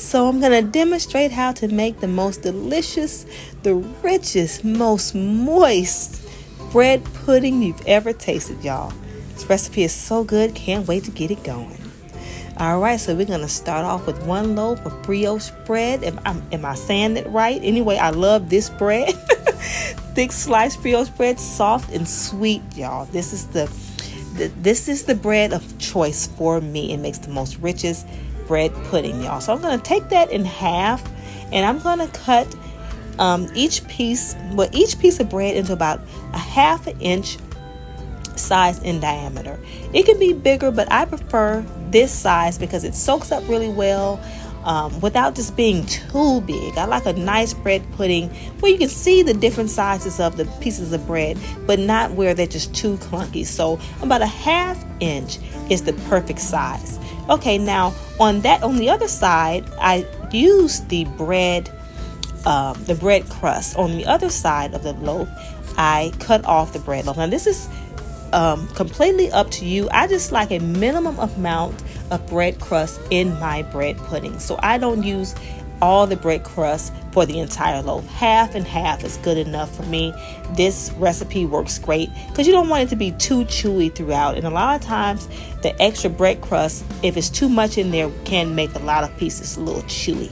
So I'm going to demonstrate how to make the most delicious, the richest, most moist bread pudding you've ever tasted, y'all. This recipe is so good, can't wait to get it going. All right, so we're going to start off with 1 loaf of brioche bread. Am I saying it right? Anyway, I love this bread. Thick sliced brioche bread, soft and sweet, y'all. This is the bread of choice for me. It makes the most richest bread pudding, y'all. So I'm going to take that in half, and I'm going to cut each piece of bread into about a 1/2 inch size in diameter. It can be bigger, but I prefer this size because it soaks up really well without just being too big. I like a nice bread pudding where you can see the different sizes of the pieces of bread, but not where they're just too clunky. So about a 1/2 inch is the perfect size. Okay, now on the other side, I use the bread crust. On the other side of the loaf, I cut off the bread loaf. Now this is completely up to you. I just like a minimum amount of bread crust in my bread pudding. So I don't use all the bread crust for the entire loaf. 1/2 and 1/2 is good enough for me. This recipe works great because you don't want it to be too chewy throughout. And a lot of times the extra bread crust, if it's too much in there, can make a lot of pieces a little chewy.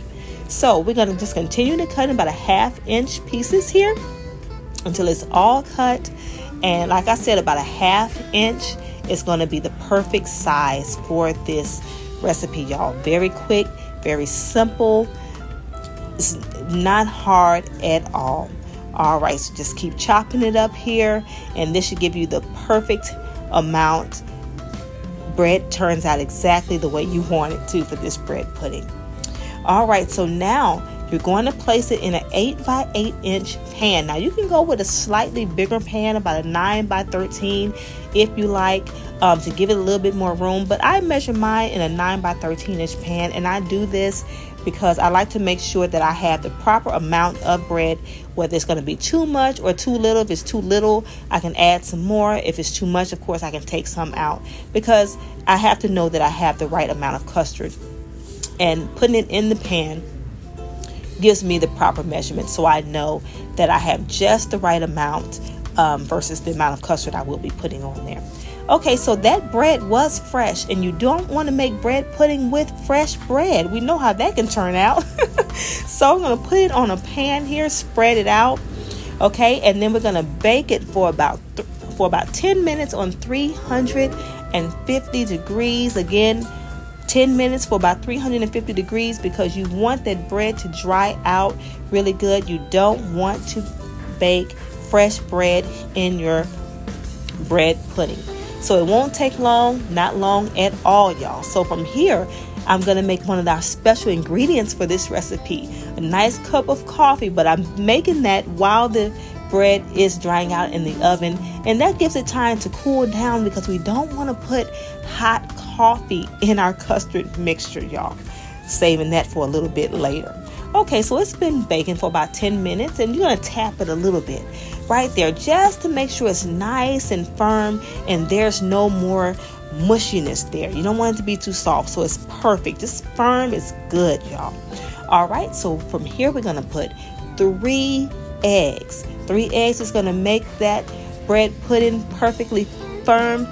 So we're going to just continue to cut in about a 1/2 inch pieces here until it's all cut. And like I said, about a 1/2 inch is going to be the perfect size for this recipe, y'all. Very quick, very simple. It's not hard at all. All right, so just keep chopping it up here, and this should give you the perfect amount. Bread turns out exactly the way you want it to for this bread pudding. All right, so now you're going to place it in an 8 by 8 inch pan. Now you can go with a slightly bigger pan, about a 9 by 13 if you like, to give it a little bit more room. But I measure mine in a 9 by 13 inch pan, and I do this because I like to make sure that I have the proper amount of bread, whether it's going to be too much or too little. If it's too little, I can add some more. If it's too much, of course, I can take some out, because I have to know that I have the right amount of custard. And putting it in the pan gives me the proper measurement, so I know that I have just the right amount versus the amount of custard I will be putting on there. Okay, so that bread was fresh, and you don't want to make bread pudding with fresh bread. We know how that can turn out. So I'm going to put it on a pan here, spread it out, okay, and then we're going to bake it for about 10 minutes on 350 degrees. Again, 10 minutes for about 350 degrees because you want that bread to dry out really good. You don't want to bake fresh bread in your bread pudding. So it won't take long, not long at all, y'all. So from here, I'm going to make one of our special ingredients for this recipe, a nice cup of coffee, but I'm making that while the bread is drying out in the oven, and that gives it time to cool down because we don't want to put hot coffee in our custard mixture, y'all. Saving that for a little bit later. Okay, so it's been baking for about 10 minutes, and you're going to tap it a little bit right there just to make sure it's nice and firm and there's no more mushiness there. You don't want it to be too soft, so it's perfect. Just firm is good, y'all. All right, so from here we're going to put 3 eggs. 3 eggs is going to make that bread pudding perfectly firm.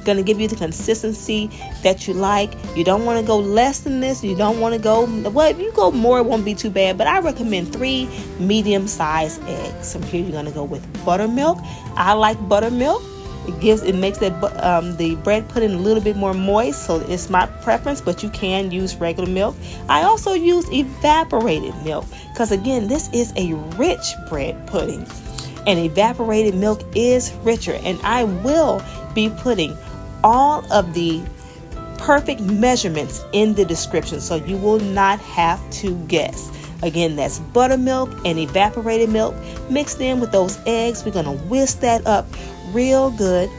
Going to give you the consistency that you like. You don't want to go less than this. You don't want to go, well, if you go more, it won't be too bad, but I recommend 3 medium-sized eggs. From here, you're going to go with buttermilk. I like buttermilk. It makes that the bread pudding a little bit more moist, so it's my preference, but you can use regular milk. I also use evaporated milk because, again, this is a rich bread pudding, and evaporated milk is richer, and I will be putting all of the perfect measurements in the description, so you will not have to guess. Again, that's buttermilk and evaporated milk mixed in with those eggs. We're going to whisk that up real good,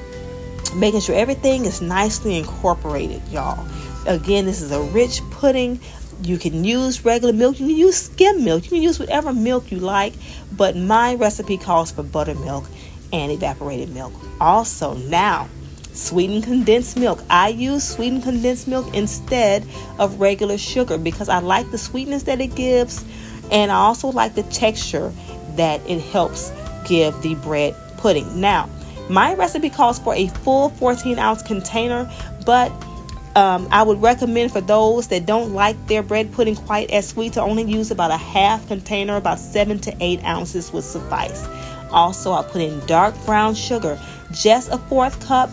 making sure everything is nicely incorporated, y'all. Again, this is a rich pudding. You can use regular milk. You can use skim milk. You can use whatever milk you like, but my recipe calls for buttermilk and evaporated milk. Also, now Sweetened condensed milk. I use sweetened condensed milk instead of regular sugar because I like the sweetness that it gives, and I also like the texture that it helps give the bread pudding. Now, my recipe calls for a full 14-ounce container, but I would recommend for those that don't like their bread pudding quite as sweet to only use about a half container. About 7 to 8 ounces would suffice. Also, I put in dark brown sugar, just a 1/4 cup.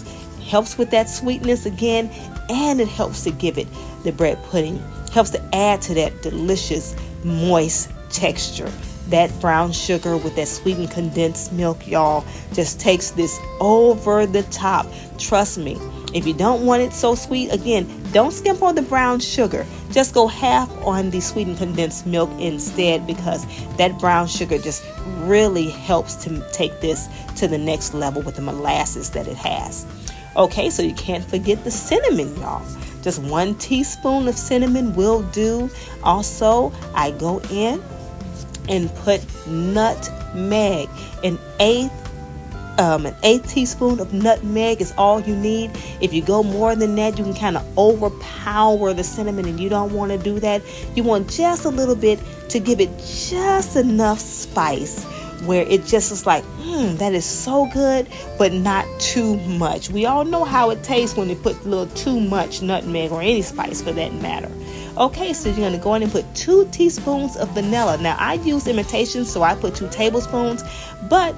Helps with that sweetness again, and it helps to give it the bread pudding. Helps to add to that delicious, moist texture. That brown sugar with that sweetened condensed milk, y'all, just takes this over the top. Trust me. If you don't want it so sweet, again, don't skimp on the brown sugar. Just go half on the sweetened condensed milk instead, because that brown sugar just really helps to take this to the next level with the molasses that it has. Okay, so you can't forget the cinnamon, y'all. Just 1 teaspoon of cinnamon will do. Also, I go in and put nutmeg. An eighth teaspoon of nutmeg is all you need. If you go more than that, you can kind of overpower the cinnamon, and you don't want to do that. You want just a little bit to give it just enough spice where it just is like, that is so good, but not too much. We all know how it tastes when you put a little too much nutmeg, or any spice for that matter. Okay, so you're going to go in and put 2 teaspoons of vanilla. Now, I use imitation, so I put 2 tablespoons, but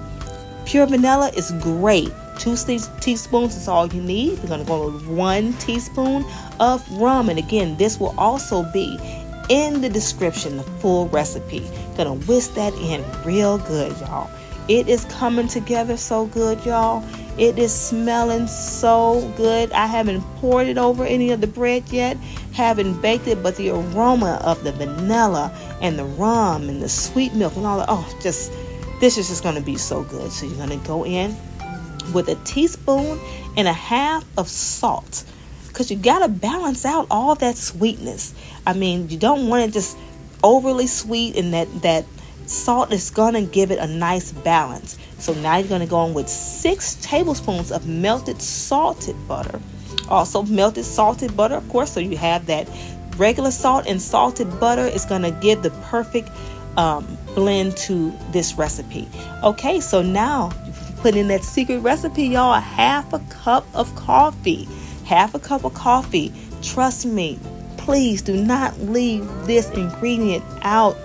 pure vanilla is great. 2 teaspoons is all you need. We're going to go with 1 teaspoon of rum. And again, this will also be in the description, the full recipe. Gonna whisk that in real good, y'all. It is coming together so good, y'all. It is smelling so good. I haven't poured it over any of the bread yet, haven't baked it, but the aroma of the vanilla and the rum and the sweet milk and all that, this is just gonna be so good. So you're gonna go in with 1.5 teaspoons of salt, because you gotta balance out all that sweetness. I mean, you don't want it just overly sweet, and that salt is gonna give it a nice balance. So now you're gonna go in with 6 tablespoons of melted salted butter. Also melted salted butter, of course, so you have that regular salt and salted butter is gonna give the perfect blend to this recipe. Okay, so now you put in that secret recipe, y'all, 1/2 cup of coffee. 1/2 cup of coffee. Trust me, please do not leave this ingredient out.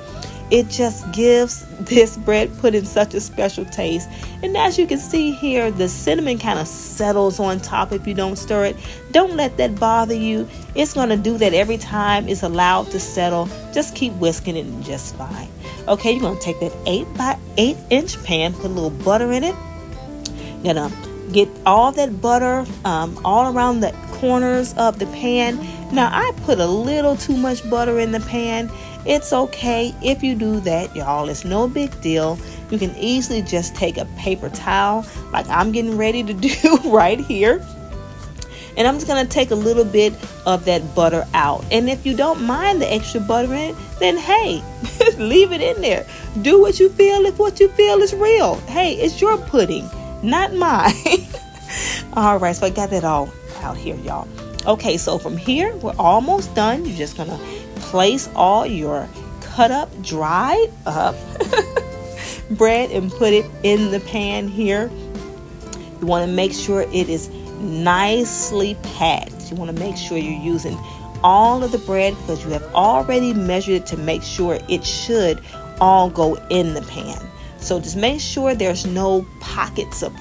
It just gives this bread pudding such a special taste. And as you can see here, the cinnamon kind of settles on top if you don't stir it. Don't let that bother you. It's going to do that every time it's allowed to settle. Just keep whisking it and just fine. Okay, you're going to take that 8 by 8 inch pan, put a little butter in it. You're going to get all that butter all around the corners of the pan. Now, I put a little too much butter in the pan. It's okay if you do that, y'all. It's no big deal. You can easily just take a paper towel like I'm getting ready to do right here. And I'm just going to take a little bit of that butter out. And if you don't mind the extra butter in it, then hey, leave it in there. Do what you feel if what you feel is real. Hey, it's your pudding, not mine. All right, so I got that all out here, y'all. Okay, so from here, we're almost done. You're just going to place all your cut up, dried up bread and put it in the pan here. You want to make sure it is nicely packed. You want to make sure you're using all of the bread, because you have already measured it to make sure it should all go in the pan. So just make sure there's no pockets of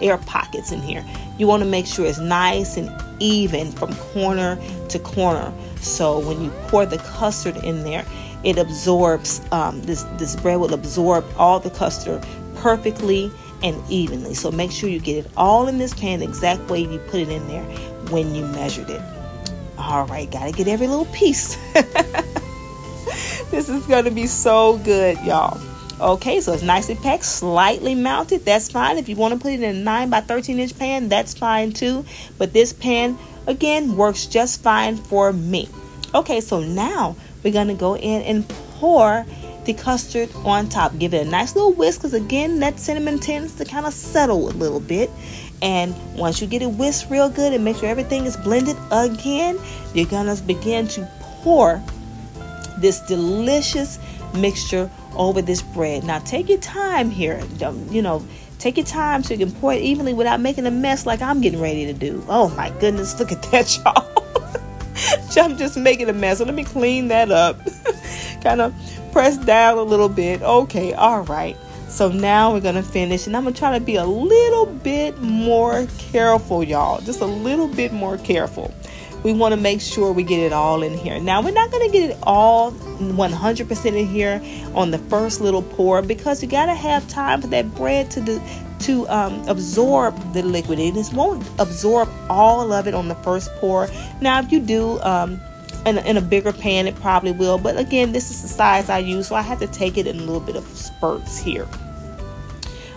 air pockets in here. You want to make sure it's nice and even from corner to corner. So when you pour the custard in there, it absorbs, this bread will absorb all the custard perfectly and evenly. So make sure you get it all in this pan the exact way you put it in there when you measured it. All right, gotta get every little piece. This is gonna be so good, y'all. Okay, so it's nicely packed, slightly mounted. That's fine. If you want to put it in a 9 by 13 inch pan, that's fine too. But this pan, again, works just fine for me. Okay, so now we're going to go in and pour the custard on top. Give it a nice little whisk, because again, that cinnamon tends to kind of settle a little bit. And once you get it whisked real good and make sure everything is blended again, you're going to begin to pour this delicious mixture over this bread. Now take your time here. Take your time so you can pour it evenly without making a mess like I'm getting ready to do. Oh my goodness, look at that, y'all. I'm just making a mess. So let me clean that up. Kind of press down a little bit. Okay, all right. So now we're going to finish. And I'm going to try to be a little bit more careful, y'all. Just a little bit more careful. We want to make sure we get it all in here. Now, we're not going to get it all 100% in here on the first little pour, because you got to have time for that bread to absorb the liquid. It just won't absorb all of it on the first pour. Now, if you do in a bigger pan, it probably will. But again, this is the size I use, so I have to take it in a little bit of spurts here.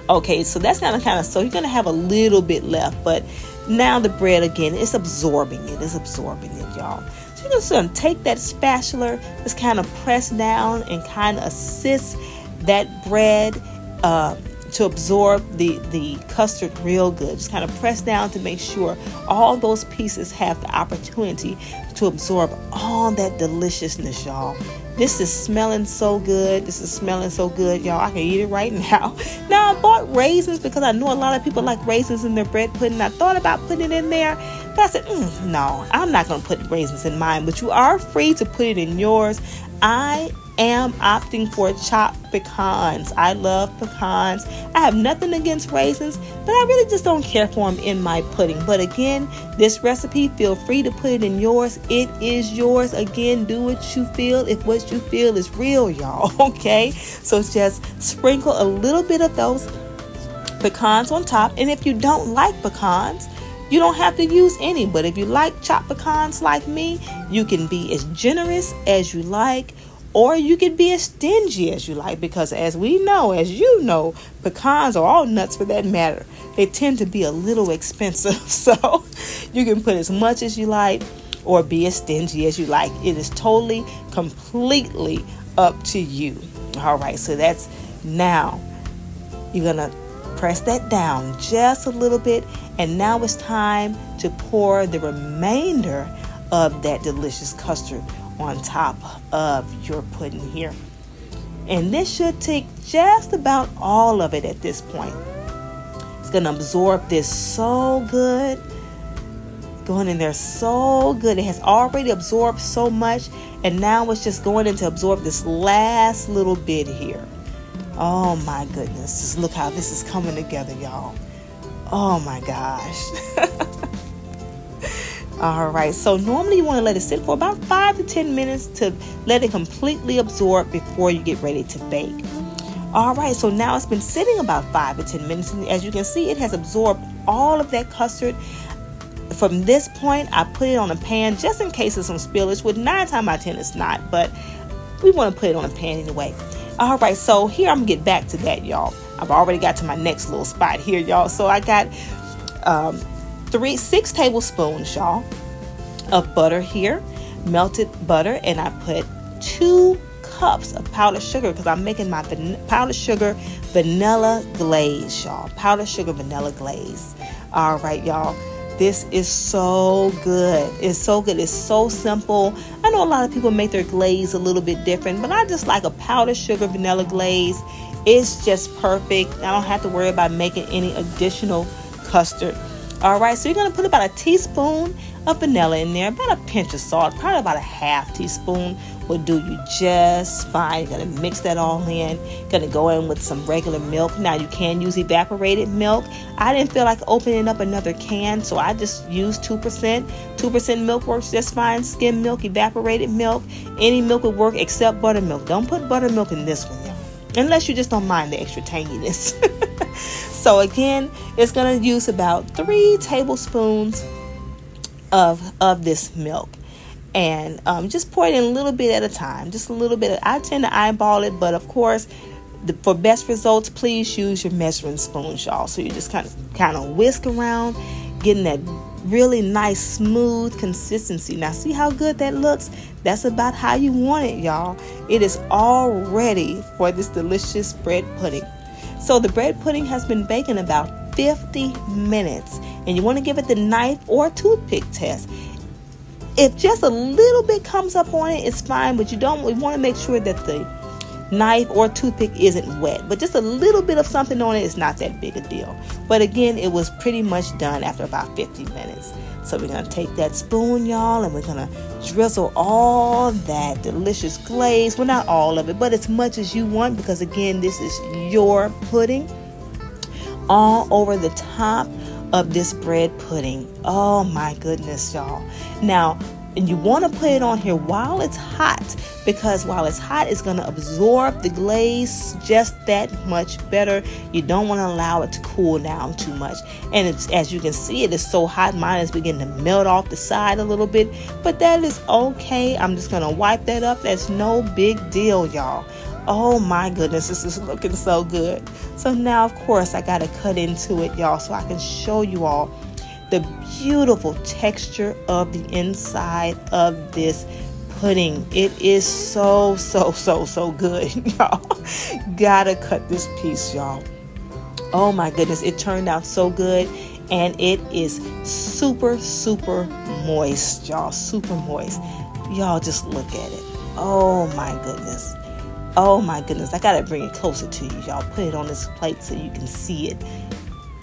Okay, so that's kind of so you're going to have a little bit left, but now the bread, again, it's absorbing it. It's absorbing it, y'all. So you're just going to take that spatula, just kind of press down and kind of assist that bread to absorb the custard real good. Just kind of press down to make sure all those pieces have the opportunity to absorb all that deliciousness, y'all. This is smelling so good. This is smelling so good, y'all. I can eat it right now. Now, I bought raisins because I know a lot of people like raisins in their bread pudding. I thought about putting it in there, but I said, no, I'm not going to put raisins in mine. But you are free to put it in yours. I am opting for chopped pecans. I love pecans. I have nothing against raisins, but I really just don't care for them in my pudding. But again, this recipe, feel free to put it in yours. It is yours. Again, do what you feel if what you feel is real, y'all. Okay? So just sprinkle a little bit of those pecans on top. And if you don't like pecans, you don't have to use any. But if you like chopped pecans like me, you can be as generous as you like, or you can be as stingy as you like, because as you know, pecans, or all nuts for that matter, they tend to be a little expensive. So you can put as much as you like or be as stingy as you like. It is totally, completely up to you. All right, so that's now. You're going to press that down just a little bit, and now it's time to pour the remainder of that delicious custard on top of your pudding here. And this should take just about all of it at this point. It's going to absorb this so good. Going in there so good. It has already absorbed so much, and now it's just going in to absorb this last little bit here. Oh my goodness. Just look how this is coming together, y'all. Oh my gosh. All right, so normally you want to let it sit for about 5 to 10 minutes to let it completely absorb before you get ready to bake. All right, so now it's been sitting about 5 to 10 minutes, and as you can see, it has absorbed all of that custard. From this point, I put it on a pan just in case of some spillage, which 9 times out of 10 it's not, but we want to put it on a pan anyway. All right, so here I'm going to get back to that, y'all. I've already got to my next little spot here, y'all. So I got 6 tablespoons, y'all, of butter here, melted butter, and I put 2 cups of powdered sugar because I'm making my powdered sugar vanilla glaze, y'all. Powdered sugar vanilla glaze. All right, y'all. This is so good. It's so good. It's so simple. I know a lot of people make their glaze a little bit different, but I just like a powdered sugar vanilla glaze. It's just perfect. I don't have to worry about making any additional custard. All right, so you're going to put about a teaspoon of vanilla in there, about a pinch of salt, probably about a half teaspoon will do you just fine. You're going to mix that all in. Going to go in with some regular milk. Now, you can use evaporated milk. I didn't feel like opening up another can, so I just used 2%. 2% milk works just fine. Skim milk, evaporated milk, any milk would work except buttermilk. Don't put buttermilk in this one, y'all, unless you just don't mind the extra tanginess. So again, it's going to use about 3 tablespoons of this milk. And just pour it in a little bit at a time. Just a little bit. I tend to eyeball it, but of course, for best results, please use your measuring spoon, y'all. So you just kind of whisk around, getting that really nice, smooth consistency. Now, see how good that looks? That's about how you want it, y'all. It is all ready for this delicious bread pudding. So the bread pudding has been baking about 50 minutes. And you want to give it the knife or toothpick test. If just a little bit comes up on it, it's fine, but we want to make sure that the knife or toothpick isn't wet. But just a little bit of something on it is not that big a deal. But again, it was pretty much done after about 50 minutes. So we're going to take that spoon, y'all, and we're going to drizzle all that delicious glaze. Well, not all of it, but as much as you want, because again, this is your pudding, all over the top of this bread pudding. Oh my goodness, y'all. Now, and you want to put it on here while it's hot, because while it's hot, it's going to absorb the glaze just that much better. You don't want to allow it to cool down too much. And it's, as you can see, it is so hot. Mine is beginning to melt off the side a little bit, but that is okay. I'm just going to wipe that up. That's no big deal, y'all. Oh my goodness, this is looking so good. So now, of course, I got to cut into it, y'all, so I can show you all the beautiful texture of the inside of this pudding. It is so good, y'all. Gotta cut this piece, y'all. Oh my goodness, it turned out so good, and it is super moist, y'all. Super moist. Y'all just look at it. Oh my goodness. Oh my goodness, I gotta bring it closer to you, y'all. Put it on this plate so you can see it.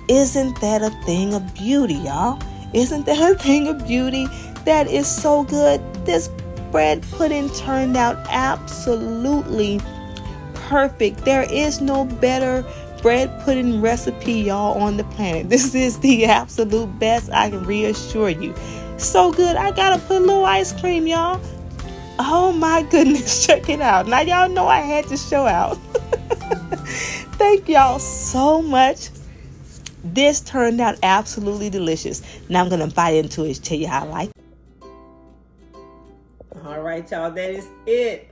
Isn't that a thing of beauty, y'all? Isn't that a thing of beauty? That is so good. This bread pudding turned out absolutely perfect. There is no better bread pudding recipe, y'all, on the planet. This is the absolute best, I can reassure you. So good. I gotta put a little ice cream, y'all. Oh my goodness, check it out. Now y'all know I had to show out. Thank y'all so much. This turned out absolutely delicious. Now I'm going to bite into it and tell you how I like it. All right, y'all, that is it.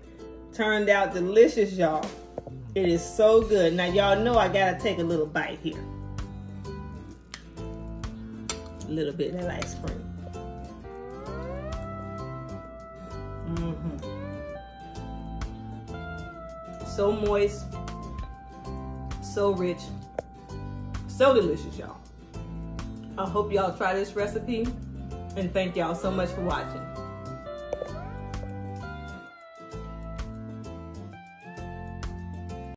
Turned out delicious, y'all. It is so good. Now y'all know I got to take a little bite here. A little bit of that ice cream. So moist, so rich, so delicious, y'all. I hope y'all try this recipe, and thank y'all so much for watching.